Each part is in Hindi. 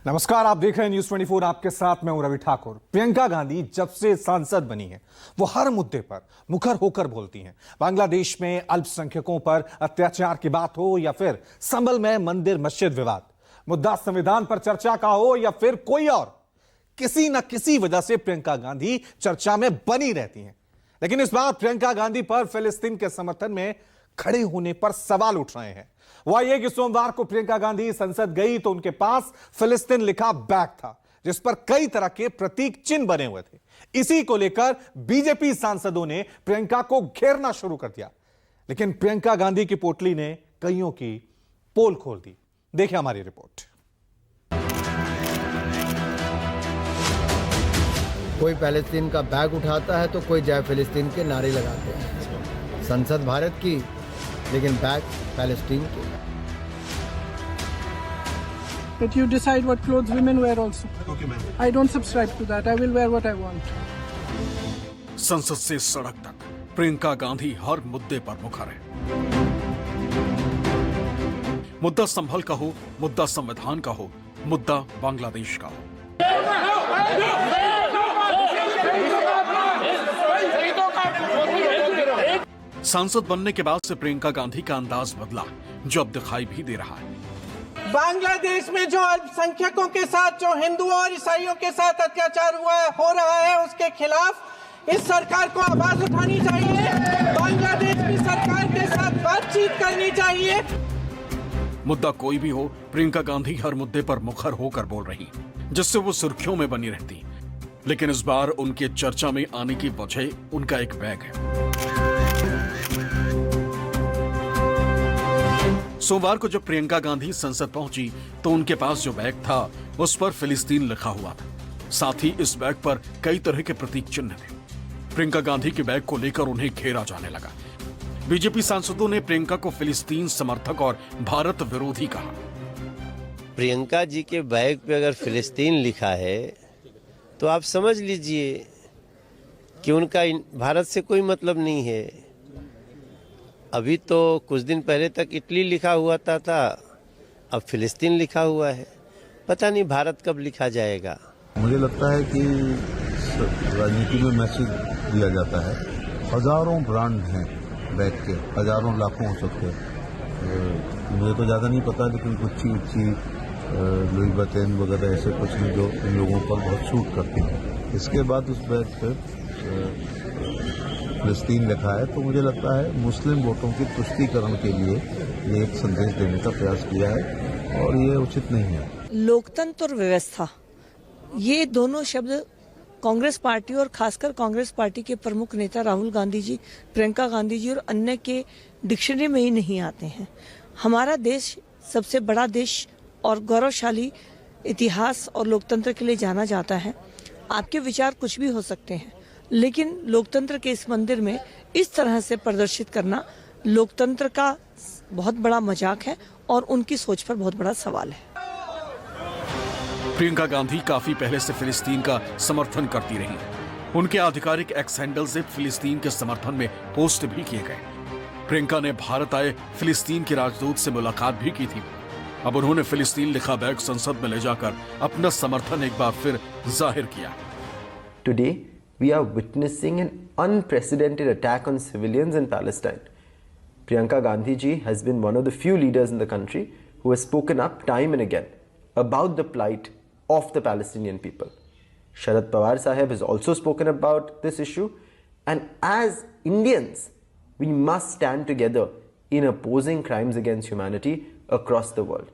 नमस्कार, आप देख रहे हैं न्यूज 24। आपके साथ मैं हूं रवि ठाकुर। प्रियंका गांधी जब से सांसद बनी है वो हर मुद्दे पर मुखर होकर बोलती हैं। बांग्लादेश में अल्पसंख्यकों पर अत्याचार की बात हो या फिर संभल में मंदिर मस्जिद विवाद, मुद्दा संविधान पर चर्चा का हो या फिर कोई और, किसी न किसी वजह से प्रियंका गांधी चर्चा में बनी रहती हैं। लेकिन इस बार प्रियंका गांधी पर फिलिस्तीन के समर्थन में खड़े होने पर सवाल उठ रहे हैं। वह यह कि सोमवार को प्रियंका गांधी संसद गई तो उनके पास फिलिस्तीन लिखा बैग था जिस पर कई तरह के प्रतीक चिन्ह बने हुए थे। इसी को लेकर बीजेपी सांसदों ने प्रियंका को घेरना शुरू कर दिया। लेकिन प्रियंका गांधी की पोटली ने कईयों की पोल खोल दी। देखिए हमारी रिपोर्ट। कोई पैलेस्तीन का बैग उठाता है तो कोई जय फिलिस्तीन के नारे लगाते हैं। संसद भारत की, लेकिन बैग पैलेस्टीन के। But you decide what clothes women wear also. Okay, ma'am. I don't subscribe to that. I will wear what I want. संसद से सड़क तक प्रियंका गांधी हर मुद्दे पर मुखर है। मुद्दा संभल का हो, मुद्दा संविधान का हो, मुद्दा बांग्लादेश का हो। सांसद बनने के बाद से प्रियंका गांधी का अंदाज बदला, जो अब दिखाई भी दे रहा है। बांग्लादेश में जो अल्पसंख्यकों के साथ, जो हिंदुओं और ईसाइयों के साथ अत्याचार हो रहा है, उसके खिलाफ इस सरकार को आवाज उठानी चाहिए। बांग्लादेश की सरकार के साथ बातचीत करनी चाहिए। मुद्दा कोई भी हो, प्रियंका गांधी हर मुद्दे पर मुखर होकर बोल रही, जिससे वो सुर्खियों में बनी रहती। लेकिन इस बार उनके चर्चा में आने की वजह उनका एक बैग है। सोमवार को जब प्रियंका गांधी संसद पहुंची तो उनके पास जो बैग था उस पर फिलिस्तीन लिखा हुआ था। साथ ही इस बैग पर कई तरह के प्रतीक चिन्ह थे। प्रियंका गांधी के बैग को लेकर उन्हें घेरा जाने लगा। बीजेपी सांसदों ने प्रियंका को फिलिस्तीन समर्थक और भारत विरोधी कहा। प्रियंका जी के बैग पे अगर फिलिस्तीन लिखा है तो आप समझ लीजिए कि उनका भारत से कोई मतलब नहीं है। अभी तो कुछ दिन पहले तक इटली लिखा हुआ था, अब फिलिस्तीन लिखा हुआ है। पता नहीं भारत कब लिखा जाएगा। मुझे लगता है कि राजनीति में मैसेज दिया जाता है। हजारों ब्रांड हैं बैग के, हजारों लाखों हो सकते हैं। मुझे तो ज़्यादा नहीं पता, लेकिन गुच्ची लुई वुइटन वगैरह ऐसे कुछ हैं जो इन लोगों पर बहुत सूट करते हैं। इसके बाद उस बैग पर फिलिस्तीन लिखा है, तो मुझे लगता है मुस्लिम वोटों की तुष्टीकरण के लिए ये एक संदेश देने का प्रयास किया है और ये उचित नहीं है। लोकतंत्र और व्यवस्था, ये दोनों शब्द कांग्रेस पार्टी और खासकर कांग्रेस पार्टी के प्रमुख नेता राहुल गांधी जी, प्रियंका गांधी जी और अन्य के डिक्शनरी में ही नहीं आते हैं। हमारा देश सबसे बड़ा देश और गौरवशाली इतिहास और लोकतंत्र के लिए जाना जाता है। आपके विचार कुछ भी हो सकते हैं, लेकिन लोकतंत्र के इस मंदिर में इस तरह से प्रदर्शित करना लोकतंत्र का बहुत बड़ा मजाक है और उनकी सोच पर बहुत बड़ा सवाल है। प्रियंका गांधी काफी पहले से फिलिस्तीन का समर्थन करती रही। उनके आधिकारिक एक्स हैंडल से फिलिस्तीन के समर्थन में पोस्ट भी किए गए। प्रियंका ने भारत आए फिलिस्तीन के राजदूत से मुलाकात भी की थी। अब उन्होंने फिलिस्तीन लिखा बैग संसद में ले जाकर अपना समर्थन एक बार फिर जाहिर किया। Today, we are witnessing an unprecedented attack on civilians in Palestine. Priyanka Gandhi ji has been one of the few leaders in the country who has spoken up time and again about the plight of the Palestinian people. Sharad Pawar Sahib has also spoken about this issue, and as Indians, we must stand together in opposing crimes against humanity across the world.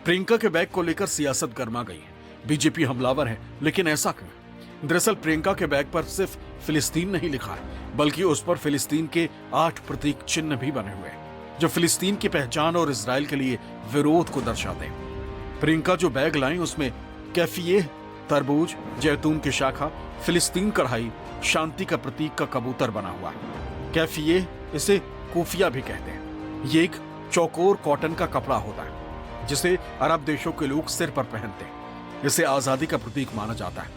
Priyanka के बैग को लेकर सियासत गर्मा गई है। बीजेपी हमलावर है, लेकिन ऐसा क्यों? दरअसल प्रियंका के बैग पर सिर्फ फिलिस्तीन नहीं लिखा है, बल्कि उस पर फिलिस्तीन के 8 प्रतीक चिन्ह भी बने हुए हैं, जो फिलिस्तीन की पहचान और इजराइल के लिए विरोध को दर्शाते हैं। प्रियंका जो बैग लाई उसमें कैफिये, तरबूज, जैतून की शाखा, फिलिस्तीन कढ़ाई, शांति का प्रतीक का कबूतर बना हुआ है। कैफिये, इसे कोफिया भी कहते हैं। ये एक चौकोर कॉटन का कपड़ा होता है जिसे अरब देशों के लोग सिर पर पहनते हैं। इसे आजादी का प्रतीक माना जाता है।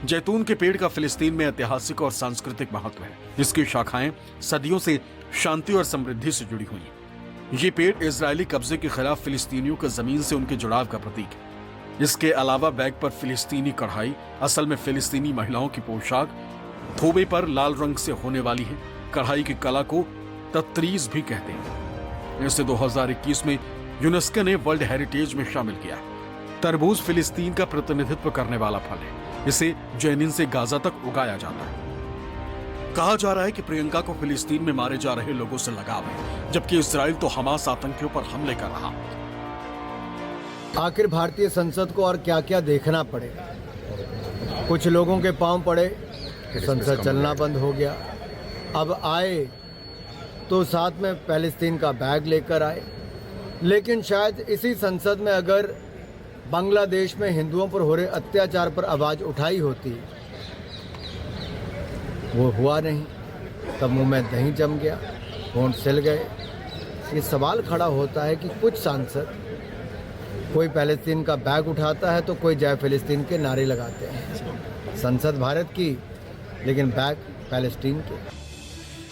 जैतून के पेड़ का फिलिस्तीन में ऐतिहासिक और सांस्कृतिक महत्व है। इसकी शाखाएं सदियों से शांति और समृद्धि से जुड़ी हुई हैं। ये पेड़ इजरायली कब्जे के खिलाफ फिलिस्तीनियों के जमीन से उनके जुड़ाव का प्रतीक है। इसके अलावा बैग पर फिलिस्तीनी कढ़ाई, असल में फिलिस्तीनी महिलाओं की पोशाक, थोबे पर लाल रंग से होने वाली है। कढ़ाई की कला को तत्रीज भी कहते हैं। इसे 2021 में यूनेस्को ने वर्ल्ड हेरिटेज में शामिल किया। तरबूज फिलिस्तीन का प्रतिनिधित्व करने वाला फल है। इसे जेनिन से गाजा तक उगाया जाता है। कहा जा रहा है कि प्रियंका को फिलिस्तीन में मारे जा रहे लोगों से लगाव है, जबकि इजराइल तो हमास आतंकियों पर हमले कर रहा। आखिर भारतीय संसद को और क्या क्या देखना पड़ेगा। कुछ लोगों के पांव पड़े तो संसद चलना बंद हो गया। अब आए तो साथ में पैलेस्तीन का बैग लेकर आए। लेकिन शायद इसी संसद में अगर बांग्लादेश में हिंदुओं पर हो रहे अत्याचार पर आवाज़ उठाई होती, वो हुआ नहीं। तब मुंह में दही जम गया, होंठ सिल गए। ये सवाल खड़ा होता है कि कुछ सांसद, कोई पैलेस्तीन का बैग उठाता है तो कोई जय फिलिस्तीन के नारे लगाते हैं। संसद भारत की, लेकिन बैग पैलेस्टीन के।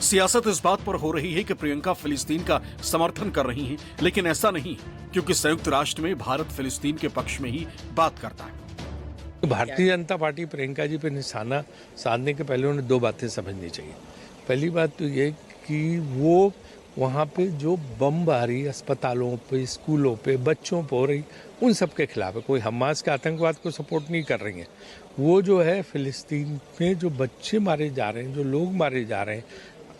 सियासत इस बात पर हो रही है कि प्रियंका फिलिस्तीन का समर्थन कर रही हैं, लेकिन ऐसा नहीं, क्योंकि संयुक्त राष्ट्र में भारत फिलिस्तीन के पक्ष में ही बात करता है। भारतीय जनता पार्टी प्रियंका जी पे निशाना साधने के पहले उन्हें दो बातें समझनी चाहिए। पहली बात तो ये कि वो वहाँ पे जो बमबारी अस्पतालों पे, स्कूलों पे, बच्चों पर हो रही, उन सब के खिलाफ है। कोई हमास के आतंकवाद को सपोर्ट नहीं कर रही है। वो जो है फिलिस्तीन में जो बच्चे मारे जा रहे हैं, जो लोग मारे जा रहे हैं,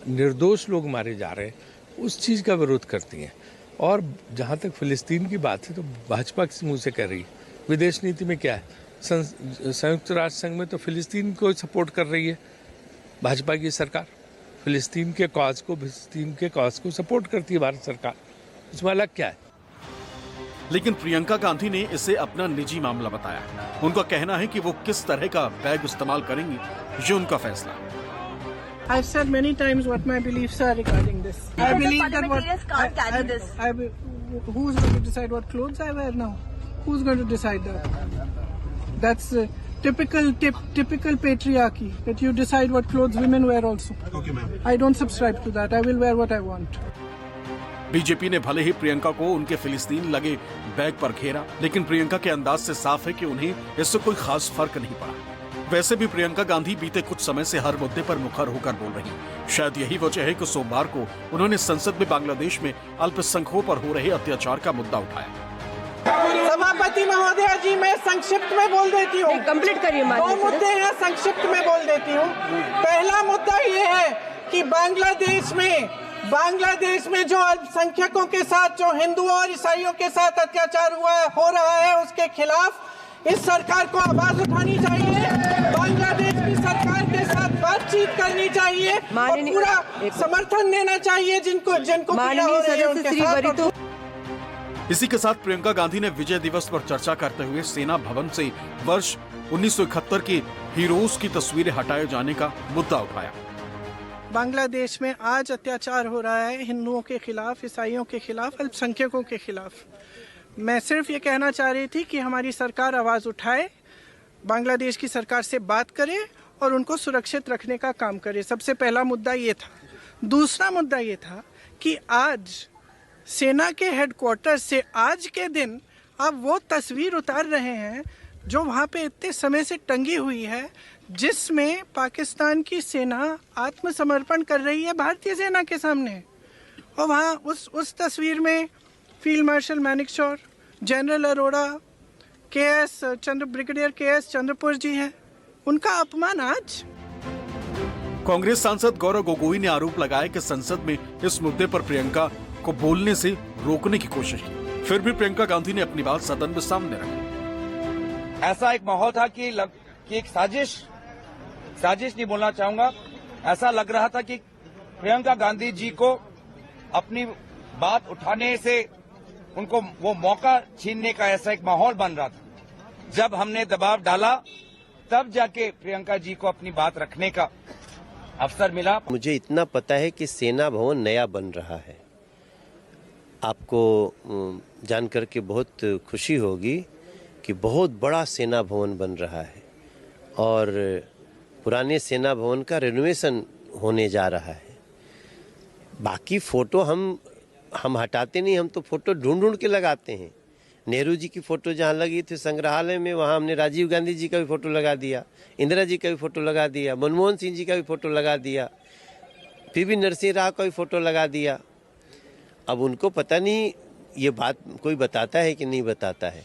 निर्दोष लोग मारे जा रहे हैं, उस चीज़ का विरोध करती हैं। और जहाँ तक फिलिस्तीन की बात है तो भाजपा किस मुँह से कर रही है? विदेश नीति में क्या है? संयुक्त राष्ट्र संघ में तो फिलिस्तीन को सपोर्ट कर रही है भाजपा की सरकार। फिलिस्तीन के कॉज को सपोर्ट करती है भारत सरकार। इसमें अलग क्या है? लेकिन प्रियंका गांधी ने इसे अपना निजी मामला बताया। उनका कहना है कि वो किस तरह का बैग इस्तेमाल करेंगी, ये उनका फैसला है। I've said many times what my beliefs are regarding this. I believe that who's going to decide what clothes I wear now? Who's going to decide that? That's typical patriarchy, that you decide what clothes women wear also. Okay, ma'am. I don't subscribe to that. I will wear what I want. BJP ने भले ही प्रियंका को उनके फिलिस्तीन लगे बैग पर घेरा, लेकिन प्रियंका के अंदाज से साफ है कि उन्हें इससे कोई खास फर्क नहीं पड़ा। वैसे भी प्रियंका गांधी बीते कुछ समय से हर मुद्दे पर मुखर होकर बोल रही हैं। शायद यही वजह है कि सोमवार को उन्होंने संसद में बांग्लादेश में अल्पसंख्यकों पर हो रहे अत्याचार का मुद्दा उठाया। सभापति महोदया जी, मैं संक्षिप्त में बोल देती हूँ। कंप्लीट करिए। दो मुद्दे हैं, संक्षिप्त में बोल देती हूँ। पहला मुद्दा ये है कि बांग्लादेश में जो अल्पसंख्यकों के साथ, जो हिंदुओं और ईसाइयों के साथ अत्याचार हो रहा है, उसके खिलाफ इस सरकार को आवाज उठानी चाहिए। बांग्लादेश की सरकार के साथ बातचीत करनी चाहिए और पूरा समर्थन देना चाहिए जिनको पीड़ा हो रही है उनके साथ। इसी के साथ प्रियंका गांधी ने विजय दिवस पर चर्चा करते हुए सेना भवन से वर्ष 1971 के हीरोज की तस्वीरें हटाए जाने का मुद्दा उठाया। बांग्लादेश में आज अत्याचार हो रहा है हिंदुओं के खिलाफ, ईसाइयों के खिलाफ, अल्पसंख्यकों के खिलाफ। मैं सिर्फ ये कहना चाह रही थी कि हमारी सरकार आवाज उठाए, बांग्लादेश की सरकार से बात करे और उनको सुरक्षित रखने का काम करे। सबसे पहला मुद्दा ये था। दूसरा मुद्दा ये था कि आज सेना के हेडक्वार्टर से आज के दिन आप वो तस्वीर उतार रहे हैं जो वहाँ पे इतने समय से टंगी हुई है, जिसमें पाकिस्तान की सेना आत्मसमर्पण कर रही है भारतीय सेना के सामने। और वहाँ उस तस्वीर में field marshal Manekshaw, general Arora, brigadier K S. Chandrapur ji हैं। उनका अपमान आज। कांग्रेस सांसद गौरव गोगोई ने आरोप लगाया कि संसद में इस मुद्दे पर प्रियंका को बोलने से रोकने की कोशिश की। फिर भी प्रियंका गांधी ने अपनी बात सदन में सामने रखी। ऐसा एक माहौल था कि एक साजिश नहीं बोलना चाहूंगा, ऐसा लग रहा था कि प्रियंका गांधी जी को अपनी बात उठाने से उनको वो मौका छीनने का ऐसा एक माहौल बन रहा था। जब हमने दबाव डाला तब जाके प्रियंका जी को अपनी बात रखने का अवसर मिला। मुझे इतना पता है कि सेना भवन नया बन रहा है। आपको जानकर के बहुत खुशी होगी कि बहुत बड़ा सेना भवन बन रहा है और पुराने सेना भवन का रिनोवेशन होने जा रहा है। बाकी फोटो हम हम हटाते नहीं, हम तो फोटो ढूंढ ढूंढ के लगाते हैं। नेहरू जी की फोटो जहाँ लगी थी संग्रहालय में, वहाँ हमने राजीव गांधी जी का भी फोटो लगा दिया, इंदिरा जी का भी फोटो लगा दिया, मनमोहन सिंह जी का भी फोटो लगा दिया, पीवी नरसिंह राव का भी फोटो लगा दिया। अब उनको पता नहीं ये बात कोई बताता है कि नहीं बताता है।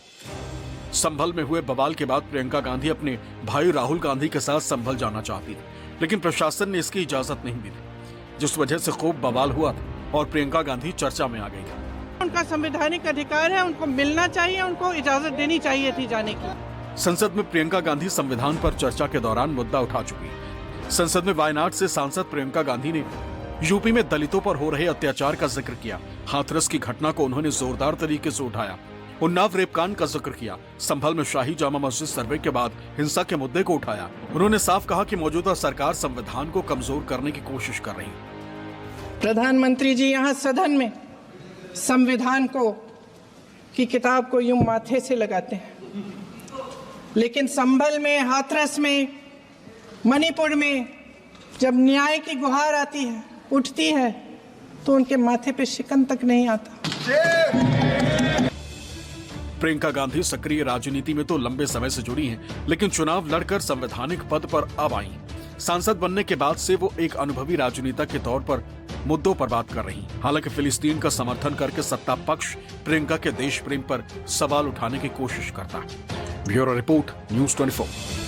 संभल में हुए बवाल के बाद प्रियंका गांधी अपने भाई राहुल गांधी के साथ संभल जाना चाहती थी, लेकिन प्रशासन ने इसकी इजाजत नहीं दी, जिस वजह से खूब बवाल हुआ था और प्रियंका गांधी चर्चा में आ गई थी। उनका संवैधानिक अधिकार है, उनको मिलना चाहिए, उनको इजाजत देनी चाहिए थी जाने की। संसद में प्रियंका गांधी संविधान पर चर्चा के दौरान मुद्दा उठा चुकी है। संसद में वायनाड से सांसद प्रियंका गांधी ने यूपी में दलितों पर हो रहे अत्याचार का जिक्र किया। हाथरस की घटना को उन्होंने जोरदार तरीके से उठाया। उन्नाव रेपकांड का जिक्र किया। संभल में शाही जामा मस्जिद सर्वे के बाद हिंसा के मुद्दे को उठाया। उन्होंने साफ कहा कि मौजूदा सरकार संविधान को कमजोर करने की कोशिश कर रही है। प्रधानमंत्री जी यहाँ सदन में संविधान को की किताब को यूं माथे से लगाते हैं, लेकिन संभल में, हाथरस में, मणिपुर में जब न्याय की गुहार आती है, उठती है, तो उनके माथे पे शिकन तक नहीं आता। प्रियंका गांधी सक्रिय राजनीति में तो लंबे समय से जुड़ी हैं, लेकिन चुनाव लड़कर संवैधानिक पद पर अब आई। सांसद बनने के बाद से वो एक अनुभवी राजनेता के तौर पर मुद्दों पर बात कर रही। हालांकि फिलिस्तीन का समर्थन करके सत्ता पक्ष प्रियंका के देश प्रेम पर सवाल उठाने की कोशिश करता है। Bureau report, news 24।